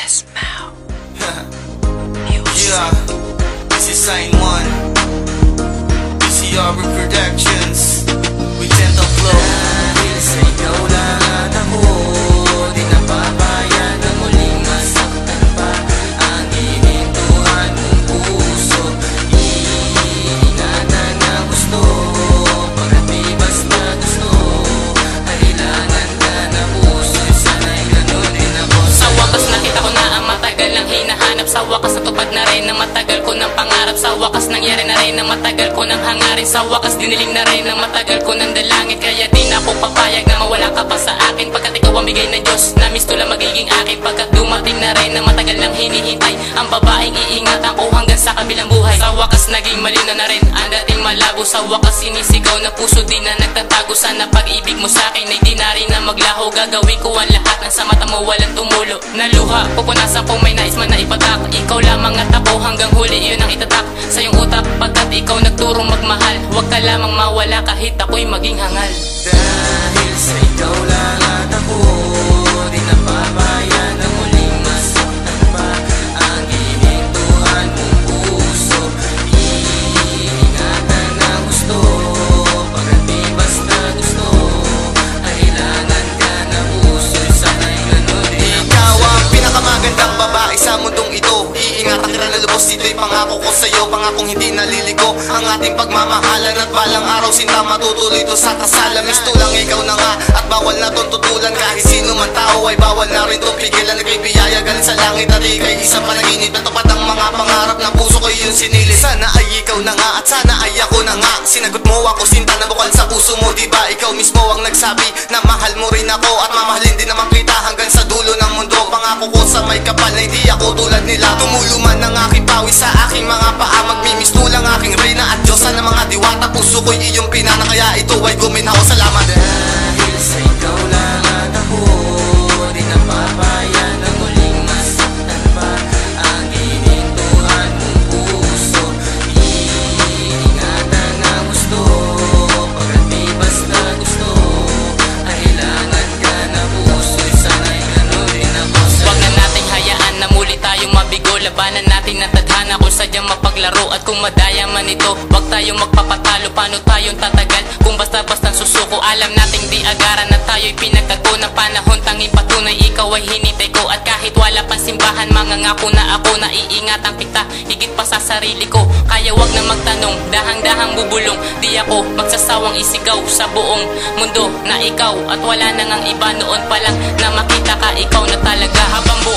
Esmao. Yeah, this is Sign 1 PCR Productions. We tend to flow. Dahil sa ikaw lahat ako di napabayag na muling masaktan pa ang hinintuan mong puso. Iingatan na gusto, pagkat di basta gusto. Kailangan ka na puso, sana'y ganun din ako. Sa wakas nakita ko na ang matagal lang hinahanap. Sa wakas natupad na rin ang matagal ko ng pangarap. Sa wakas nangyari na rin ang matagal ko ng hangarin. Sa wakas diniling na rin ang matagal ko ng dalangin. Kaya di na ako papayag na mawala ka pa sa akin, pagkat ikaw ang bigay ng Diyos na misto lang magiging akin. Pagkat dumating na rin ang matagal lang hinihintay ang babaeng iingatan ko hanggang sa kabilang buhay. Sa wakas naging malinaw na rin ang dating malabo. Sa wakas sinisigaw na puso di na nagtatago. Sana pag-ibig mo sa akin ay di na rin na maglaho. Gagawin ko ang lahat ng sa mata mo walang tumulo na luha. Pupunasan kung may nais man na ipatak. Ikaw lamang at ako hanggang huli yun ang itatak sa iyong utak. Pagkat ikaw nagturong magmahal, huwag ka lamang mawala kahit ako'y maging hangal. Dahil sa ikaw lahat ako di napabayag na muling masaktan pa ang hinintuan mong puso. Iingatan na gusto, pagkat di basta gusto. Kailangan ka na puso, sana'y ganun din ako. Ikaw ang pinakamagandang babae sa mundong ito. Iingatan kita na lubos, ito'y pangako ko sa'yo. Pangakong hindi naliligo ang ating pagmamahalan. At balang araw sinta matutuloy to sa kasala. Misto lang ikaw na nga at bawal na tong tutulan. Kahit sino man tao ay bawal na rin tong pigilan. Nagbibiyaya galing sa langit at ikay isang panaginip. Natupad ang mga pangarap ng puso ko yung sinili. Sana ay ikaw na nga at sana ay ako na nga. Sinagot mo ako sinta na bukal sa puso mo. Diba ikaw mismo ang nagsabi na mahal mo rin ako at mamahalin din naman kita hanggang sa dulo ng mundo. Pangako ko sa may kapal na hindi ako tulad nila. Tumulo man ang aking pawis sa aking mga paa. Magmimisto lang aking reyna at Diyosa ng mga diwata. Puso ko'y iyong pinana kaya ito ay guminhawa. Salamat. Dahil sa ikaw lahat ako di napabayag na muling masaktan pa ang hinintuan mong puso. Iingatan na gusto, pagkat di basta gusto. Kailangan ka na puso, sana'y ganun din ako sa'yo. Huwag na nating hayaan na muli tayong mabigo. Labanan natin ang tadhana kung sadyang mapaglaro. At kung madaya man ito, huwag tayong magpapatalo. Paano tayong tatagal kung basta-bastang susuko? Alam nating di agaran na tayo'y pinagtagpo ng panahon. Tanging patunay ikaw ay hinintay ko. At kahit wala pang simbahan, mangangako na ako na iingatan kita higit pa sa sarili ko. Kaya wag na magtanong, dahang-dahang bubulong. Di ako magsasawang isigaw sa buong mundo na ikaw. At wala na ngang iba noon pa lang na makita ka, ikaw na talaga. Habang buhay